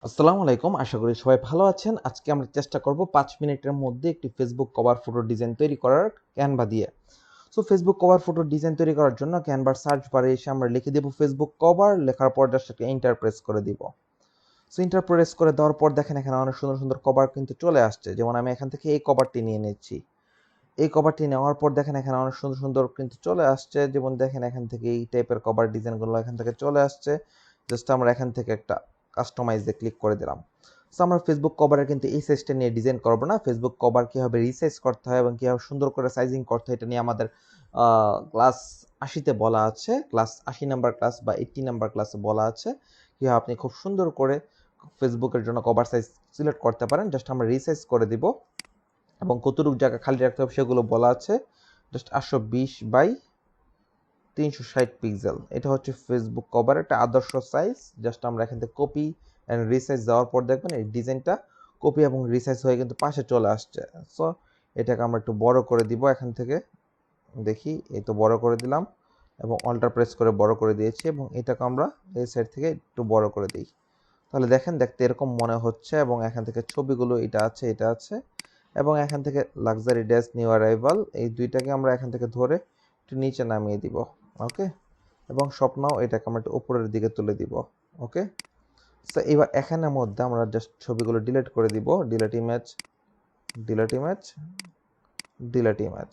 আসসালামু আলাইকুম। আশা করি সবাই ভালো আছেন। আজকে আমরা চেষ্টা করব ৫ মিনিটের মধ্যে একটি ফেসবুক কভার ফটো ডিজাইন তৈরি করার Canva দিয়ে। So Facebook cover photo design তৈরি করার জন্য Canva সার্চ বারে এসে আমরা লিখে দেব ফেসবুক কভার, লেখার পর জাস্ট একটা এন্টার প্রেস করে দিব। সো এন্টার প্রেস করে দেওয়ার পর দেখেন এখানে অনেক সুন্দর, সুন্দর কভার কিন্তু চলে আসছে। যেমন আমি এখান থেকে এই কভারটি নিয়ে নিচ্ছি। এই কভারটি নেওয়ার পর দেখেন এখানে অনেক সুন্দর, সুন্দর কিন্তু চলে আসছে। যেমন দেখেন এখান থেকে এই টাইপের কভার ডিজাইনগুলো এখান থেকে চলে আসছে। জাস্ট আমরা এখান থেকে একটা কাস্টমাইজ এ ক্লিক করে দিলাম। সো আমরা ফেসবুক কভারের কিন্তু এই সাইজটা নিয়ে ডিজাইন করব না। ফেসবুক কভার কীভাবে রিসাইজ করতে হয় এবং কীভাবে সুন্দর করে সাইজিং করতে হয় এটা নিয়ে আমাদের ক্লাস ৮০ তে বলা আছে। ক্লাস ৮০ নাম্বার ক্লাস বা ৮০ নাম্বার ক্লাসে বলা আছে কীভাবে আপনি খুব সুন্দর করে ফেসবুকের জন্য কভার সাইজ সিলেক্ট করতে পারেন। জাস্ট আমরা রিসাইজ করে দিব এবং কতটুকু জায়গা খালি রাখতে হবে সেগুলো বলা আছে। জাস্ট 820 বাই 360 পিক্সেল, এটা হচ্ছে ফেসবুক কভার একটা আদর্শ সাইজ। জাস্ট আমরা এখান থেকে কপি অ্যান্ড রিসাইজ দেওয়ার পর দেখবেন এই ডিজাইনটা কপি এবং রিসাইজ হয়ে কিন্তু পাশে চলে আসছে। সো এটাকে আমরা একটু বড় করে দিব এখান থেকে। দেখি এই তো বড় করে দিলাম এবং অল্টার প্রেস করে বড় করে দিয়েছি এবং এটাকে আমরা এই সাইড থেকে একটু বড় করে দিই। তাহলে দেখেন দেখতে এরকম মনে হচ্ছে এবং এখান থেকে ছবিগুলো এটা আছে এবং এখান থেকে লাক্সারি ডেস্ক নিউ অ্যারাইভাল এই দুইটাকে আমরা এখান থেকে ধরে একটু নিচে নামিয়ে দিব। ওকে, এবং স্বপ্নও এটাকে আমরা একটু উপরের দিকে তুলে দিব। ওকে, সো এবার এখানের মধ্যে আমরা জাস্ট ছবিগুলো ডিলিট করে দিব। Delete image, delete image, delete image.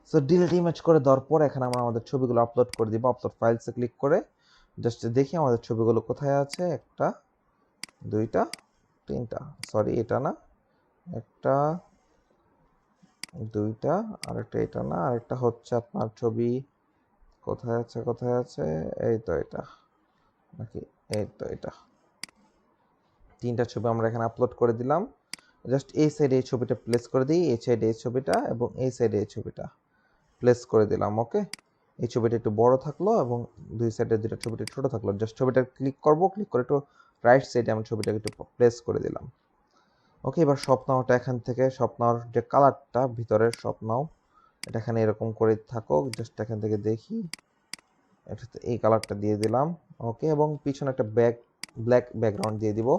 So delete image করে দেওয়ার পর এখানে আমরা আমাদের ছবিগুলো আপলোড করে দিব। আপলোড ফাইলসে ক্লিক করে জাস্ট দেখি আমাদের ছবিগুলো কোথায় আছে। একটা, দুইটা, তিনটা, সরি এটা না, একটা, দুইটা, আরেকটা এটা না, আরেকটা হচ্ছে আপনার ছবি কোথায় আছে, এই তো এটা, নাকি এই তো এটা। তিনটা ছবি আমরা এখানে আপলোড করে দিলাম। জাস্ট এই সাইডে এই ছবিটা প্লেস করে দিই, এই সাইডে এই ছবিটা এবং এই সাইডে এই ছবিটা প্লেস করে দিলাম। ওকে, এই ছবিটা একটু বড় থাকলো এবং দুই সাইডে দুইটা ছবিটা ছোট থাকলো। জাস্ট ছবিটা ক্লিক করব, ক্লিক করে একটু রাইট সাইডে আমি ছবিটাকে একটু প্লেস করে দিলাম। ওকে, এবার স্বপ্নটা এখান থেকে স্বপ্নর যে কালারটা ভিতরের স্বপ্ন এটা এখানে এরকম করে থাকুক। জাস্ট এখান থেকে দেখি এটাতে এই কালারটা দিয়ে দিলাম। ওকে, এবং পিছনে একটা ব্ল্যাক ব্যাকগ্রাউন্ড দিয়ে দিব।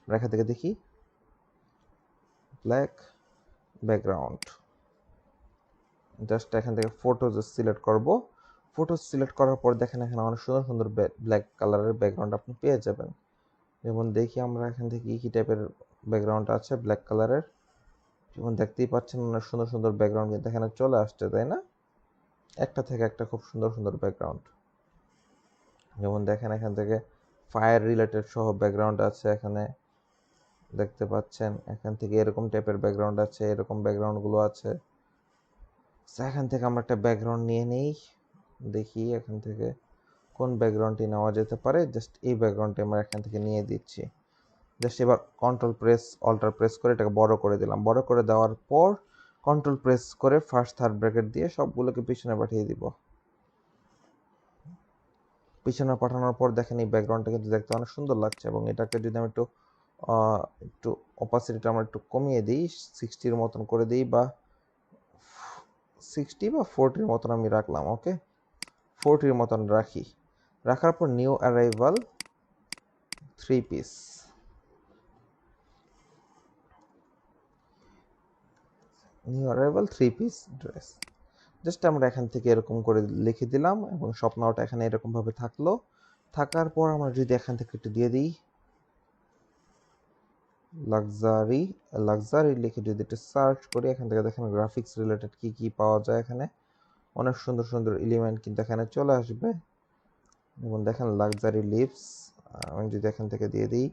আমরা এখান থেকে দেখি ব্ল্যাক ব্যাকগ্রাউন্ড। জাস্ট এখান থেকে ফটোজ সিলেক্ট করব। ফটোজ সিলেক্ট করার পর দেখেন এখানে অনেক সুন্দর সুন্দর ব্ল্যাক কালারের ব্যাকগ্রাউন্ড আপনি পেয়ে যাবেন। যেমন দেখি আমরা এখান থেকে কি টাইপের ব্যাকগ্রাউন্ড আছে ব্ল্যাক কালারের। যেমন দেখতেই পাচ্ছেন অনেক সুন্দর সুন্দর ব্যাকগ্রাউন্ড কিন্তু এখানে চলে আসছে, তাই না? একটা থেকে একটা খুব সুন্দর সুন্দর ব্যাকগ্রাউন্ড। যেমন দেখেন এখান থেকে ফায়ার রিলেটেড সহ ব্যাকগ্রাউন্ড আছে এখানে দেখতে পাচ্ছেন। এখান থেকে এরকম টাইপের ব্যাকগ্রাউন্ড আছে, এরকম ব্যাকগ্রাউন্ডগুলো আছে। এখান থেকে আমরা একটা ব্যাকগ্রাউন্ড নিয়ে নেই, দেখি এখান থেকে কোন ব্যাকগ্রাউন্ডটি নেওয়া যেতে পারে। জাস্ট এই ব্যাকগ্রাউন্ডটি আমরা এখান থেকে নিয়ে দিচ্ছি। জাস্ট এবার কন্ট্রোল প্রেস অল্টার প্রেস করে এটাকে বড় করে দিলাম। বড় করে দেওয়ার পর কন্ট্রোল প্রেস করে ফার্স্ট থার্ড ব্র্যাকেট দিয়ে সবগুলোকে পিছনে পাঠিয়ে দিব। পিছনে পাঠানোর পর দেখেন এই ব্যাকগ্রাউন্ডটা কিন্তু দেখতে অনেক সুন্দর লাগছে এবং এটাকে যদি আমি একটু অপাসিটিটা আমরা একটু কমিয়ে দিই, 60-র মতন করে দিই বা 60 বা 40-র মতন আমি রাখলাম। ওকে, 40-র মতন রাখি। রাখার পর new arrival 3 piece, new arrival 3 piece dress. Just আমরা এখান থেকে এরকম করে লিখে দিলাম এবং স্বপ্নটা এখানে এরকমভাবে থাকলো। থাকার পর আমরা যদি এখান থেকে একটু দিয়ে দিই লাক্সারি, লাক্সারি লিখে যদি একটু সার্চ করি এখান থেকে দেখেন গ্রাফিক্স রিলেটেড কি কি পাওয়া যায়। এখানে অনেক সুন্দর সুন্দর এলিমেন্ট কিন্তু এখানে চলে আসবে। যেমন দেখেন লাক্সারি লিপস, আমি যদি এখান থেকে দিয়ে দিই,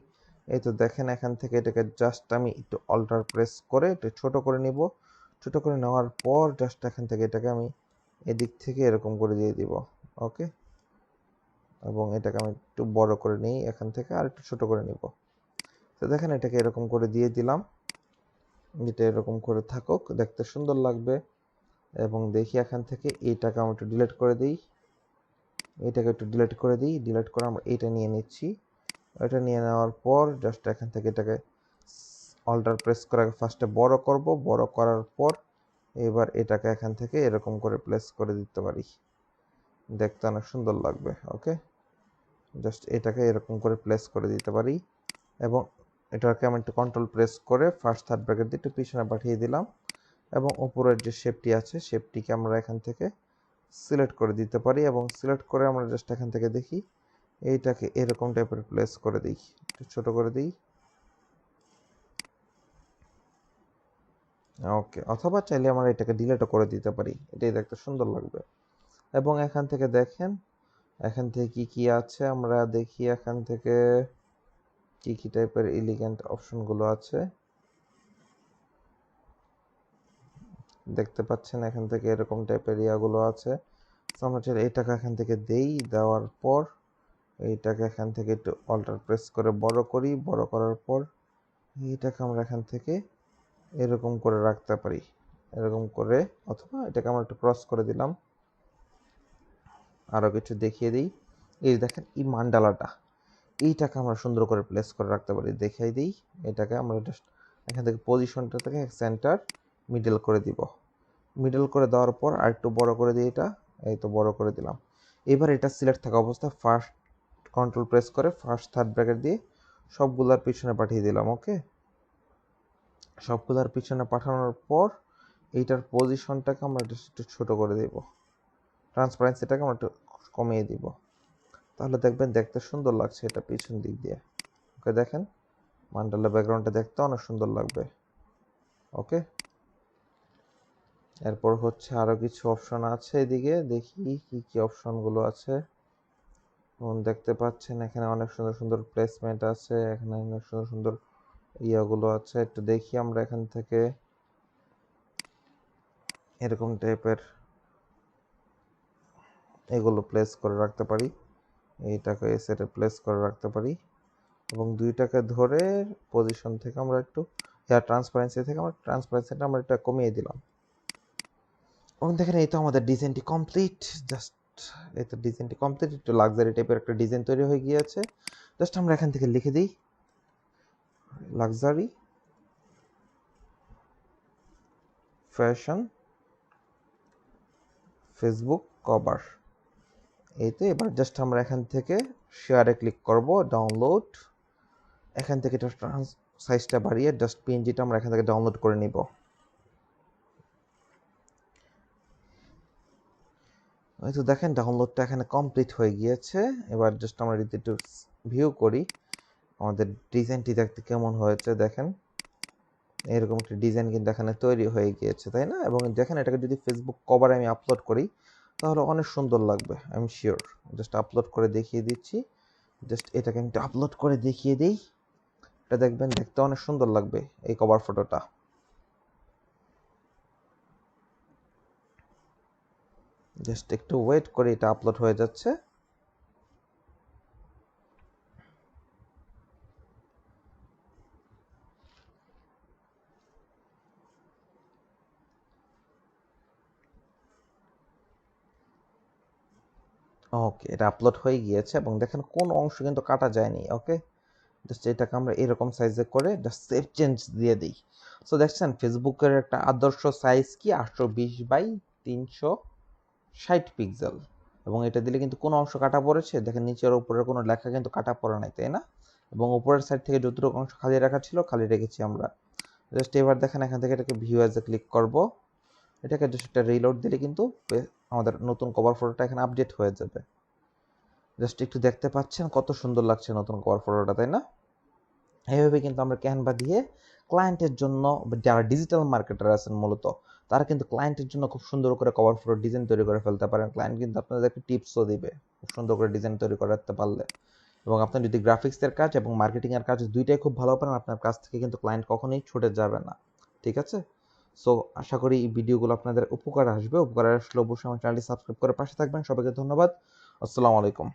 এই তো দেখেন এখান থেকে এটাকে জাস্ট আমি একটু অল্টার প্রেস করে একটু ছোট করে নিব। ছোট করে নেওয়ার পর জাস্ট এখান থেকে এটাকে আমি এদিক থেকে এরকম করে দিয়ে দিব। ওকে, এবং এটাকে আমি একটু বড় করে নিই এখান থেকে আর একটু ছোট করে নিব। তো দেখেন এটাকে এরকম করে দিয়ে দিলাম, যেটা এরকম করে থাকুক, দেখতে সুন্দর লাগবে। এবং দেখি এখান থেকে এইটাকে আমি একটু ডিলিট করে দিই, এইটাকে একটু ডিলিট করে দিই। ডিলিট করে আমরা এইটা নিয়ে নিচ্ছি। এটা নিয়ে নেওয়ার পর জাস্ট এখান থেকে এটাকে অল্টার প্রেস করে ফার্স্টে বড় করব। বড় করার পর এবার এটাকে এখান থেকে এরকম করে প্লেস করে দিতে পারি, দেখতে অনেক সুন্দর লাগবে। ওকে, জাস্ট এটাকে এরকম করে প্লেস করে দিতে পারি। এবং এটাকে আমি একটু কন্ট্রোল প্রেস করে ফার্স্ট থার্ড ব্র্যাকেট দিয়ে একটু পিছনে পাঠিয়ে দিলাম এবং উপরের যে শেপটি আছে শেপটিকে আমরা এখান থেকে সিলেক্ট করে দিতে পারি এবং সিলেক্ট করে আমরা জাস্ট এখান থেকে দেখি এইটাকে এরকম টাইপের প্লেস করে দিই, একটু ছোট করে দিই। ওকে, অথবা চাইলে আমরা এটাকে ডিলিটও করে দিতে পারি, এটাই দেখতে সুন্দর লাগবে। এবং এখান থেকে দেখেন এখান থেকে কি কি আছে আমরা দেখি, এখান থেকে কি কি টাইপের এলিগেন্ট অপশনগুলো আছে দেখতে পাচ্ছেন। এখান থেকে এরকম টাইপের ইয়াগুলো আছে। আমরা চাইলে এটাকে এখান থেকে দেই, দেওয়ার পর এইটাকে এখান থেকে একটু অল্টার প্রেস করে বড় করি, বড় করার পর এইটাকে আমরা এখান থেকে এরকম করে রাখতে পারি, এরকম করে, অথবা এটাকে আমরা একটু ক্রস করে দিলাম। আরও কিছু দেখিয়ে দিই, এই দেখেন এই মান্ডালাটা, এইটাকে আমরা সুন্দর করে প্লেস করে রাখতে পারি। দেখাই দিই, এটাকে আমরা জাস্ট এখান থেকে পজিশনটা থেকে সেন্টার মিডল করে দিব। মিডল করে দেওয়ার পর আর একটু বড় করে দিই, এটা এই তো বড় করে দিলাম। এবার এটা সিলেক্ট থাকা অবস্থায় ফার্স্ট কন্ট্রোল প্রেস করে ফার্স্ট থার্ড ব্র্যাকেট দিয়ে সবগুলার পিছনে পাঠিয়ে দিলাম। ওকে, সবগুলার পিছনে পাঠানোর পর এইটার পজিশনটাকে আমরা একটু ছোট করে দেব, ট্রান্সপারেন্সিটাকে আমরা একটু কমিয়ে দিব, তাহলে দেখবেন দেখতে সুন্দর লাগছে এটা পিছন দিক দিয়ে। ওকে, দেখেন মান্ডালা ব্যাকগ্রাউন্ডটা দেখতে অনেক সুন্দর লাগবে। ওকে, এরপর হচ্ছে আরও কিছু অপশন আছে, এদিকে দেখি কি কি অপশনগুলো আছে। দেখতে পাচ্ছেন এখানে অনেক সুন্দর সুন্দর প্লেসমেন্ট আছে, এখানে অনেক সুন্দর সুন্দর ইয়াগুলো আছে। একটু দেখি আমরা এখান থেকে এরকম টাইপের এগুলো প্লেস করে রাখতে পারি, এইটাকে এই সেটে প্লেস করে রাখতে পারি এবং দুইটাকে ধরে পজিশন থেকে আমরা একটু ট্রান্সপারেন্সি থেকে আমরা ট্রান্সপারেন্সিটা আমরা এটা কমিয়ে দিলাম এবং দেখেন এই তো আমাদের ডিজাইনটি কমপ্লিট। জাস্ট এই তো ডিজাইনটি কমপ্লিট, একটু লাক্সারি টাইপের একটা ডিজাইন তৈরি হয়ে গিয়েছে। জাস্ট আমরা এখান থেকে লিখে দিই লাক্সারি ফ্যাশন ফেসবুক কভার। এই তো এবার জাস্ট আমরা এখান থেকে শেয়ারে ক্লিক করব, ডাউনলোড, এখান থেকে এটা সাইজটা বাড়িয়ে জাস্ট পিএনজিটা আমরা এখান থেকে ডাউনলোড করে নিব। এই তো দেখেন ডাউনলোডটা এখানে কমপ্লিট হয়ে গিয়েছে। এবার জাস্ট আমরা যদি একটু ভিউ করি আমাদের ডিজাইনটি দেখতে কেমন হয়েছে, দেখেন এরকম একটা ডিজাইন কিন্তু এখানে তৈরি হয়ে গিয়েছে, তাই না? এবং দেখেন এটাকে যদি ফেসবুক কভারে আমি আপলোড করি তাহলে অনেক সুন্দর লাগবে, I am sure. Just upload করে দেখিয়ে দিচ্ছি, জাস্ট এটাকে আমি আপলোড করে দেখিয়ে দিই, এটা দেখবেন দেখতে অনেক সুন্দর লাগবে এই কভার ফটোটা। জাস্ট একটু ওয়েট করে, এটা আপলোড হয়ে যাচ্ছে। ওকে, এটা আপলোড হয়ে গিয়েছে এবং দেখেন কোন অংশ কিন্তু কাটা যায়নি। ওকে, জাস্ট এটাকে আমরা এরকম সাইজে করে জাস্ট সেভ চেঞ্জ দিয়ে দিই। সো দেখছেন ফেসবুকের একটা আদর্শ সাইজ কি 820x360 পিক্সেল, এবং এটা দিলে কিন্তু কোনো অংশ কাটা পড়েছে দেখেন, নিচের উপরের কোনো লেখা কিন্তু কাটা পড়ে নাই, তাই না? এবং উপরের সাইড থেকে যতটুকু অংশ খালি রাখা ছিল খালি রেখেছি আমরা। জাস্ট এবার দেখেন এখান থেকে এটাকে ভিউ অ্যাজে ক্লিক করব, এটাকে জাস্ট একটা রিলোড দিলে কিন্তু আমাদের নতুন কভার ফটোটা এখানে আপডেট হয়ে যাবে। জাস্ট একটু দেখতে পাচ্ছেন কত সুন্দর লাগছে নতুন কভার ফটোটা, তাই না? এইভাবে কিন্তু আমরা ক্যানভা দিয়ে ক্লায়েন্টের জন্য, যারা ডিজিটাল মার্কেটার আছেন মূলত, তারা কিন্তু ক্লায়েন্টের জন্য খুব সুন্দর করে কভার ফটো ডিজাইন তৈরি করে ফেলতে পারেন। ক্লায়েন্ট কিন্তু আপনাদেরকে টিপসও দিবে খুব সুন্দর করে ডিজাইন তৈরি করতে পারলে। এবং আপনার যদি গ্রাফিক্সের কাজ এবং মার্কেটিংয়ের কাজ দুইটাই খুব ভালো পারেন, আপনার কাছ থেকে কিন্তু ক্লায়েন্ট কখনোই ছুটে যাবে না। ঠিক আছে? সো আশা করি এই ভিডিওগুলো আপনাদের উপকার আসবে। উপকার আসলে অবশ্যই আমার চ্যানেলটি সাবস্ক্রাইব করে পাশে থাকবেন। সবাইকে ধন্যবাদ। আসসালামু আলাইকুম।